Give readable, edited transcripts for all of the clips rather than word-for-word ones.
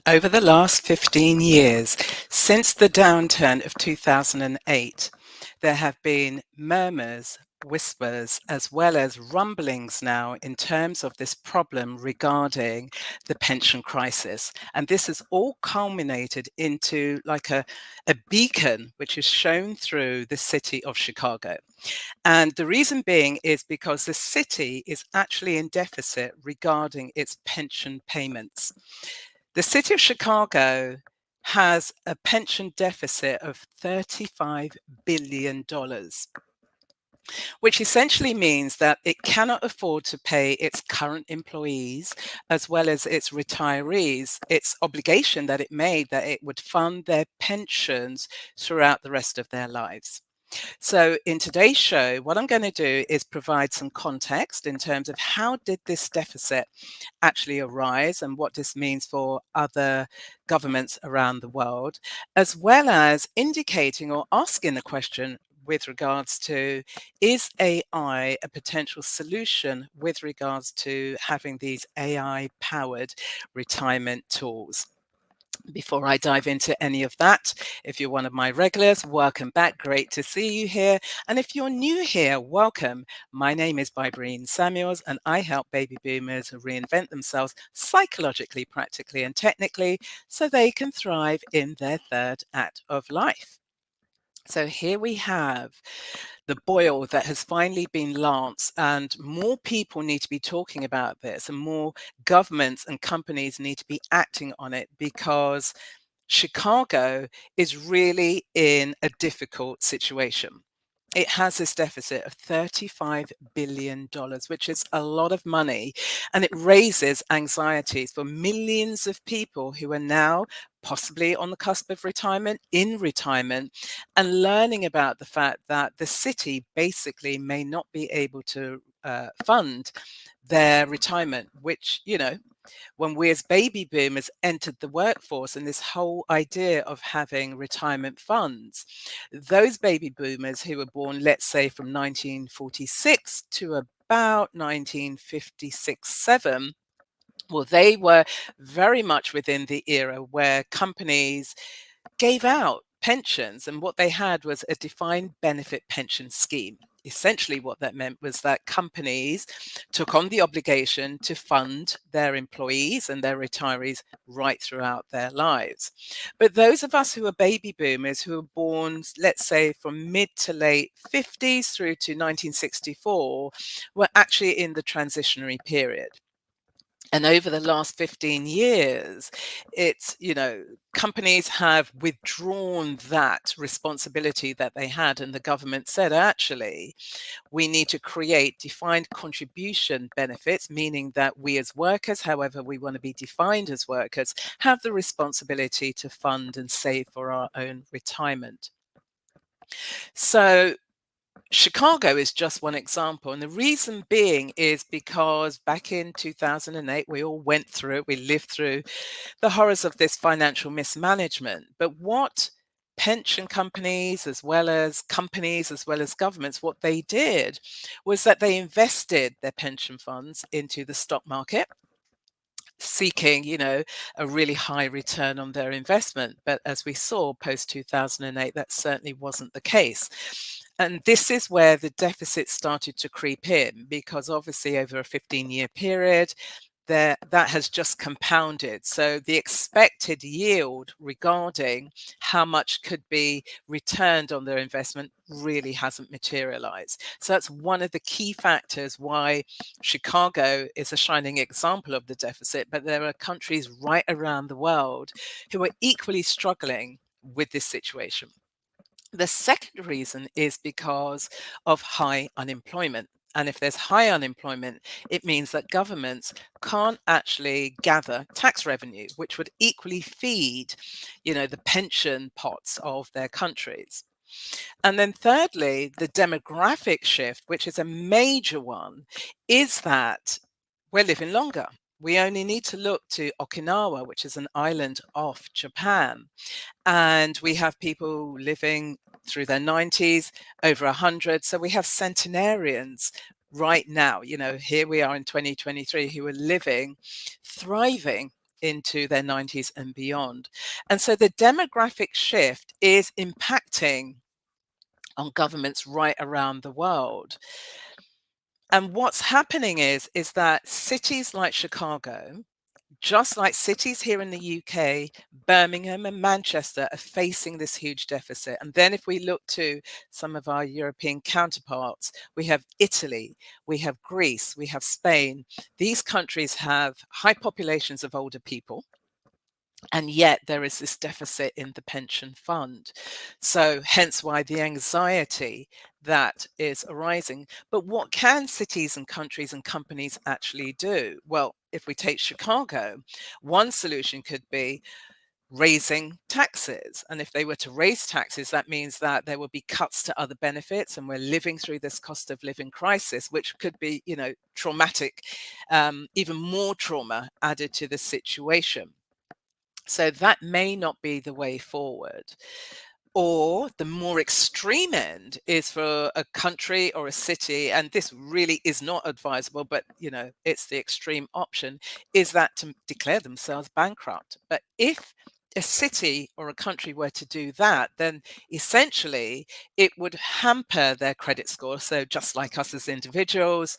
Over the last 15 years, since the downturn of 2008, there have been murmurs, whispers, as well as rumblings now in terms of this problem regarding the pension crisis. And this has all culminated into like a beacon which is shown through the city of Chicago. And the reason being is because the city is actually in deficit regarding its pension payments. The city of Chicago has a pension deficit of $35 billion, which essentially means that it cannot afford to pay its current employees as well as its retirees its obligation that it made that it would fund their pensions throughout the rest of their lives. So in today's show, what I'm going to do is provide some context in terms of how did this deficit actually arise and what this means for other governments around the world, as well as indicating or asking the question with regards to, is AI a potential solution with regards to having these AI powered retirement tools? Before I dive into any of that, if you're one of my regulars, welcome back. Great to see you here. And if you're new here, welcome. My name is Bybreen Samuels, and I help baby boomers reinvent themselves psychologically, practically, and technically so they can thrive in their third act of life. So here we have the boil that has finally been lanced, and more people need to be talking about this, and more governments and companies need to be acting on it because Chicago is really in a difficult situation. It has this deficit of $35 billion, which is a lot of money, and it raises anxieties for millions of people who are now possibly on the cusp of retirement, in retirement, and learning about the fact that the city basically may not be able to fund their retirement, which, when we as baby boomers entered the workforce and this whole idea of having retirement funds, those baby boomers who were born, let's say, from 1946 to about 1956, 7, well, they were very much within the era where companies gave out pensions, and what they had was a defined benefit pension scheme. Essentially, what that meant was that companies took on the obligation to fund their employees and their retirees right throughout their lives. But those of us who are baby boomers, who were born, let's say, from mid to late 50s through to 1964, were actually in the transitionary period. And over the last 15 years, companies have withdrawn that responsibility that they had. And the government said, actually, we need to create defined contribution benefits, meaning that we as workers, however we want to be defined as workers, have the responsibility to fund and save for our own retirement. So Chicago is just one example. And the reason being is because back in 2008, we all went through it, we lived through the horrors of this financial mismanagement. But what pension companies, as well as governments, what they did was that they invested their pension funds into the stock market, seeking, a really high return on their investment. But as we saw post 2008, that certainly wasn't the case. And this is where the deficit started to creep in, because obviously over a 15-year period, that has just compounded. So the expected yield regarding how much could be returned on their investment really hasn't materialized. So that's one of the key factors why Chicago is a shining example of the deficit, but there are countries right around the world who are equally struggling with this situation. The second reason is because of high unemployment. And if there's high unemployment, it means that governments can't actually gather tax revenue, which would equally feed, the pension pots of their countries. And then thirdly, the demographic shift, which is a major one, is that we're living longer. We only need to look to Okinawa, which is an island off Japan, and we have people living through their 90s, over 100. So we have centenarians right now, here we are in 2023, who are living, thriving into their 90s and beyond. And so the demographic shift is impacting on governments right around the world. And what's happening is that cities like Chicago, just like cities here in the UK, Birmingham and Manchester are facing this huge deficit. And then if we look to some of our European counterparts, we have Italy, we have Greece, we have Spain. These countries have high populations of older people. And yet there is this deficit in the pension fund. So hence why the anxiety that is arising. But what can cities and countries and companies actually do? Well, if we take Chicago, one solution could be raising taxes. And if they were to raise taxes, that means that there will be cuts to other benefits. And we're living through this cost of living crisis, which could be, traumatic, even more trauma added to the situation. So that may not be the way forward. Or the more extreme end is for a country or a city, and this really is not advisable, but it's the extreme option, is that to declare themselves bankrupt. But if a city or a country were to do that, then essentially it would hamper their credit score. So just like us as individuals,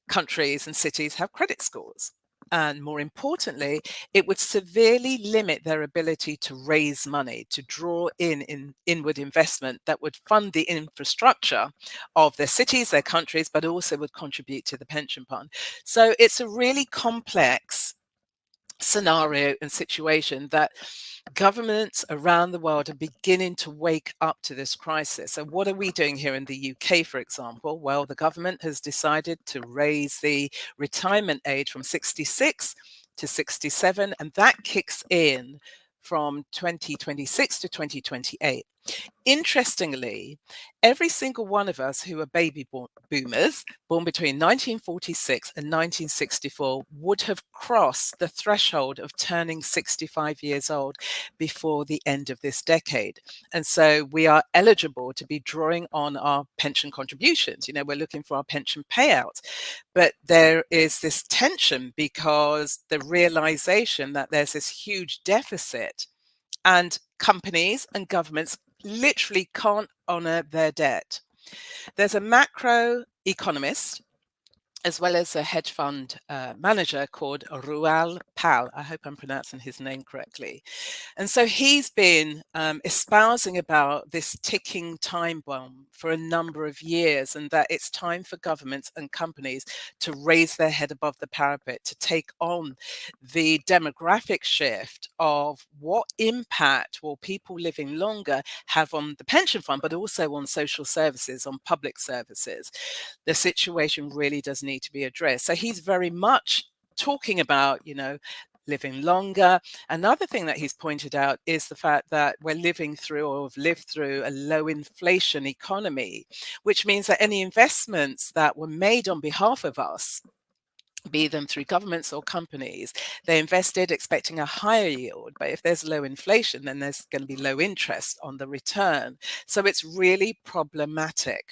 countries and cities have credit scores. And more importantly, it would severely limit their ability to raise money, to draw in inward investment that would fund the infrastructure of their cities, their countries, but also would contribute to the pension fund. So it's a really complex scenario and situation that governments around the world are beginning to wake up to this crisis. So what are we doing here in the UK, for example? Well, the government has decided to raise the retirement age from 66 to 67, and that kicks in from 2026 to 2028. Interestingly, every single one of us who are baby boomers, born between 1946 and 1964, would have crossed the threshold of turning 65 years old before the end of this decade. And so we are eligible to be drawing on our pension contributions. We're looking for our pension payouts. But there is this tension because the realization that there's this huge deficit and companies and governments literally can't honor their debt. There's a macro economist as well as a hedge fund manager called Rual Pal. I hope I'm pronouncing his name correctly. And so he's been espousing about this ticking time bomb for a number of years, and that it's time for governments and companies to raise their head above the parapet, to take on the demographic shift of what impact will people living longer have on the pension fund, but also on social services, on public services. The situation really does need to be addressed. So he's very much talking about, living longer. Another thing that he's pointed out is the fact that we're living through or have lived through a low inflation economy, which means that any investments that were made on behalf of us, be them through governments or companies, they invested expecting a higher yield. But if there's low inflation, then there's going to be low interest on the return. So it's really problematic.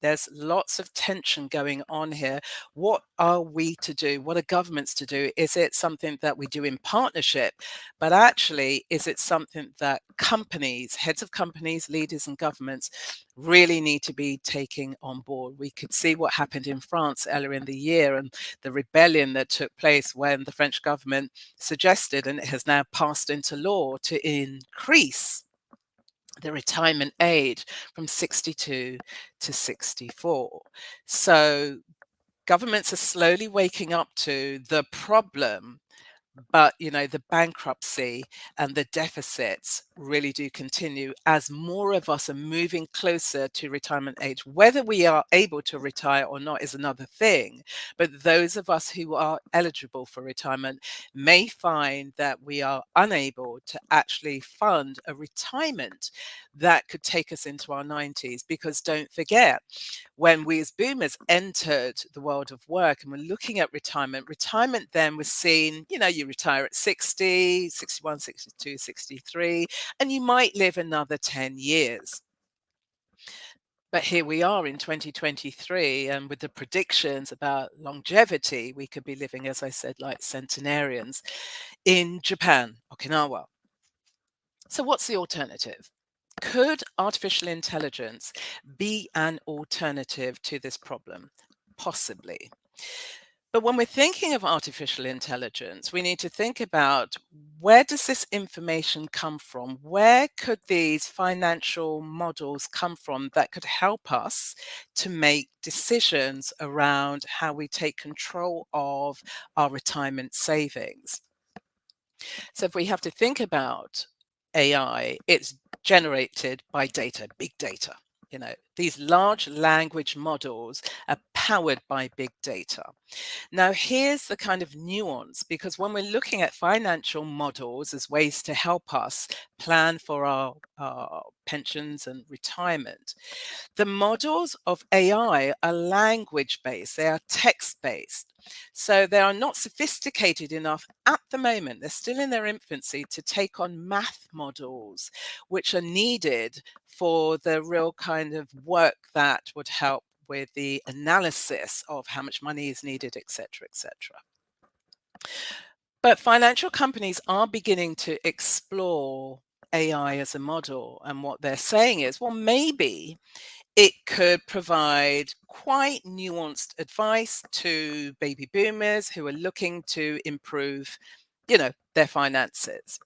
There's lots of tension going on here. What are we to do? What are governments to do? Is it something that we do in partnership? But actually, is it something that companies, heads of companies, leaders and governments really need to be taking on board? We could see what happened in France earlier in the year and the rebellion that took place when the French government suggested, and it has now passed into law, to increase the retirement age from 62 to 64. So governments are slowly waking up to the problem, but the bankruptcy and the deficits really do continue as more of us are moving closer to retirement age. Whether we are able to retire or not is another thing, but those of us who are eligible for retirement may find that we are unable to actually fund a retirement that could take us into our 90s. Because don't forget, when we as boomers entered the world of work and were looking at retirement then was seen, you retire at 60, 61, 62, 63, and you might live another 10 years. But here we are in 2023, and with the predictions about longevity, we could be living, as I said, like centenarians in Japan, Okinawa. So, what's the alternative? Could artificial intelligence be an alternative to this problem? Possibly. But when we're thinking of artificial intelligence, we need to think about, where does this information come from? Where could these financial models come from that could help us to make decisions around how we take control of our retirement savings? So if we have to think about AI, it's generated by data, big data. These large language models are powered by big data. Now, here's the kind of nuance, because when we're looking at financial models as ways to help us plan for our pensions and retirement, the models of AI are language based, they are text based. So they are not sophisticated enough at the moment. They're still in their infancy to take on math models, which are needed for the real kind of work that would help with the analysis of how much money is needed, etc., etc. But financial companies are beginning to explore AI as a model, and what they're saying is, well, maybe it could provide quite nuanced advice to baby boomers who are looking to improve, their finances.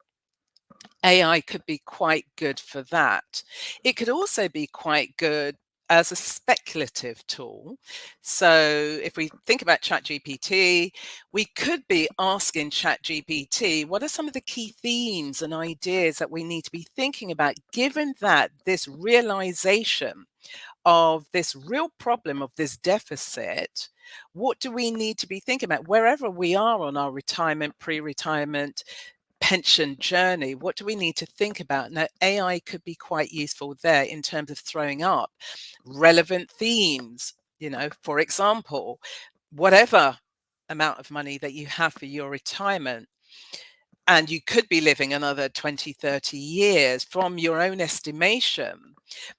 AI could be quite good for that. It could also be quite good as a speculative tool. So if we think about ChatGPT, we could be asking ChatGPT, what are some of the key themes and ideas that we need to be thinking about, given that this realization of this real problem of this deficit? What do we need to be thinking about wherever we are on our retirement, pre-retirement, pension journey? What do we need to think about? Now, AI could be quite useful there in terms of throwing up relevant themes. For example, whatever amount of money that you have for your retirement, and you could be living another 20, 30 years, from your own estimation,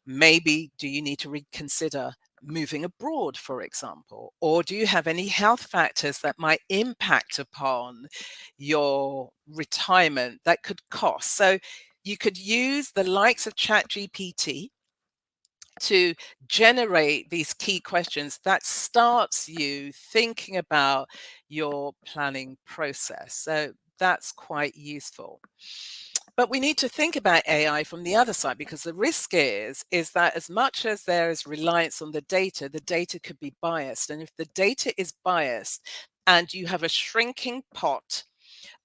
maybe do you need to reconsider moving abroad, for example? Or do you have any health factors that might impact upon your retirement that could cost? So you could use the likes of ChatGPT to generate these key questions that starts you thinking about your planning process. So that's quite useful. But we need to think about AI from the other side, because the risk is that as much as there is reliance on the data could be biased. And if the data is biased and you have a shrinking pot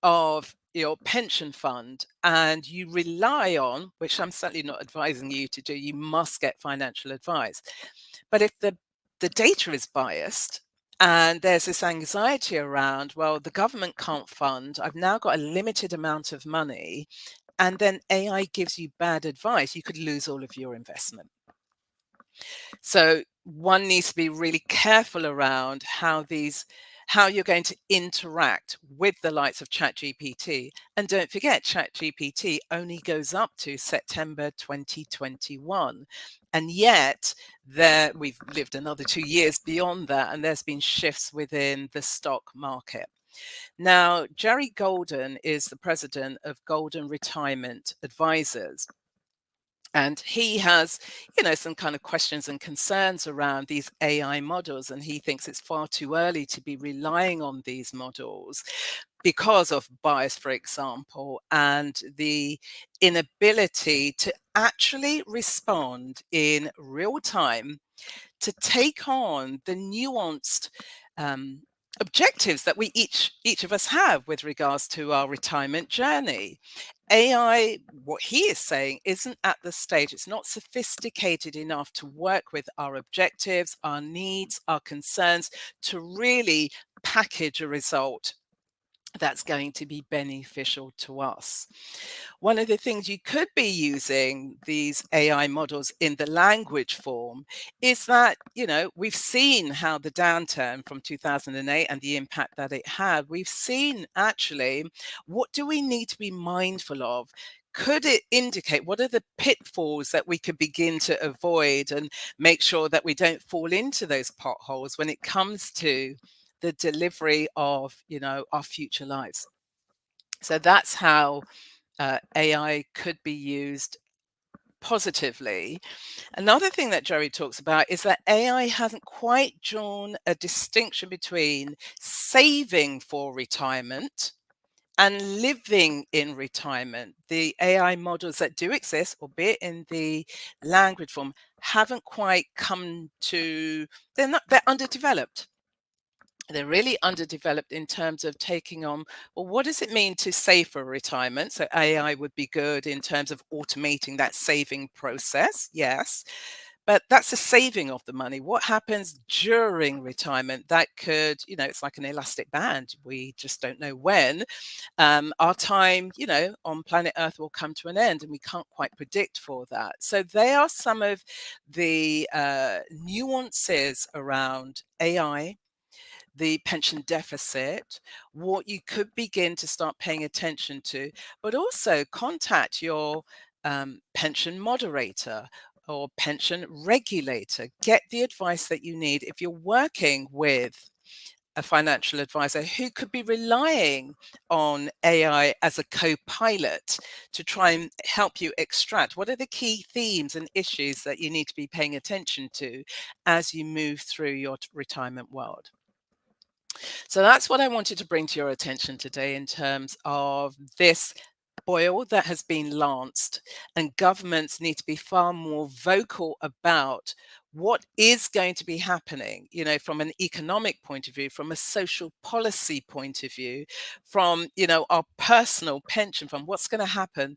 of your pension fund and you rely on, which I'm certainly not advising you to do, you must get financial advice. But if the data is biased and there's this anxiety around, well, the government can't fund, I've now got a limited amount of money, and then AI gives you bad advice, you could lose all of your investment. So one needs to be really careful around how you're going to interact with the likes of ChatGPT. And don't forget, ChatGPT only goes up to September 2021. And yet we've lived another 2 years beyond that, and there's been shifts within the stock market. Now, Jerry Golden is the president of Golden Retirement Advisors. And he has, some kind of questions and concerns around these AI models. And he thinks it's far too early to be relying on these models because of bias, for example, and the inability to actually respond in real time to take on the nuanced objectives that we each of us have with regards to our retirement journey. AI, what he is saying, isn't at the stage, it's not sophisticated enough to work with our objectives, our needs, our concerns, to really package a result that's going to be beneficial to us. One of the things you could be using these AI models in the language form is that, we've seen how the downturn from 2008 and the impact that it had, we've seen actually, what do we need to be mindful of could it indicate what are the pitfalls that we could begin to avoid and make sure that we don't fall into those potholes when it comes to the delivery of, our future lives? So that's how AI could be used positively. Another thing that Jerry talks about is that AI hasn't quite drawn a distinction between saving for retirement and living in retirement. The AI models that do exist, albeit in the language form, haven't quite come to, they're underdeveloped. They're really underdeveloped in terms of taking on, well, what does it mean to save for retirement? So AI would be good in terms of automating that saving process. Yes. But that's the saving of the money. What happens during retirement? That could, it's like an elastic band. We just don't know when our time, on planet Earth will come to an end, and we can't quite predict for that. So they are some of the nuances around AI, the pension deficit, what you could begin to start paying attention to, but also contact your pension moderator or pension regulator. Get the advice that you need if you're working with a financial advisor who could be relying on AI as a co-pilot to try and help you extract what are the key themes and issues that you need to be paying attention to as you move through your retirement world. So that's what I wanted to bring to your attention today in terms of this boil that has been lanced, and governments need to be far more vocal about what is going to be happening, from an economic point of view, from a social policy point of view, from, our personal pension fund, what's going to happen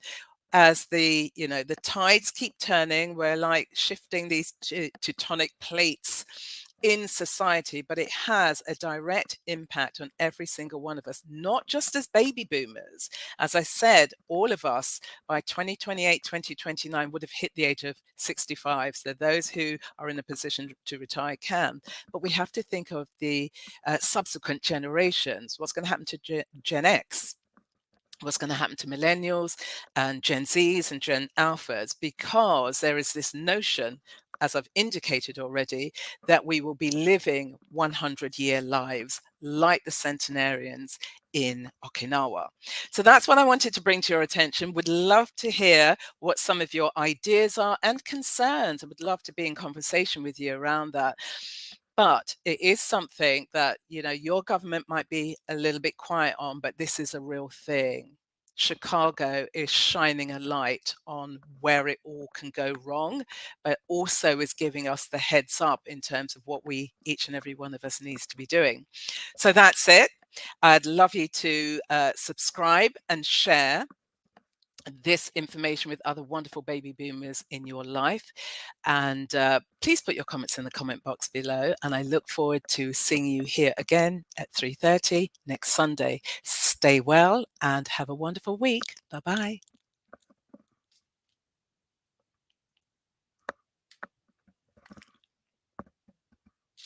as the tides keep turning. We're like shifting these tectonic plates in society, but it has a direct impact on every single one of us, not just as baby boomers. As I said, all of us by 2028, 2029 would have hit the age of 65. So those who are in a position to retire can. But we have to think of the subsequent generations. What's going to happen to Gen X? What's going to happen to millennials and Gen Zs and Gen Alphas, because there is this notion, as I've indicated already, that we will be living 100-year lives like the centenarians in Okinawa. So that's what I wanted to bring to your attention. Would love to hear what some of your ideas are and concerns. I would love to be in conversation with you around that. But it is something that, your government might be a little bit quiet on, but this is a real thing. Chicago is shining a light on where it all can go wrong, but also is giving us the heads up in terms of what each and every one of us needs to be doing. So that's it. I'd love you to subscribe and share this information with other wonderful baby boomers in your life. And please put your comments in the comment box below. And I look forward to seeing you here again at 3:30 next Sunday. Stay well and have a wonderful week. Bye-bye.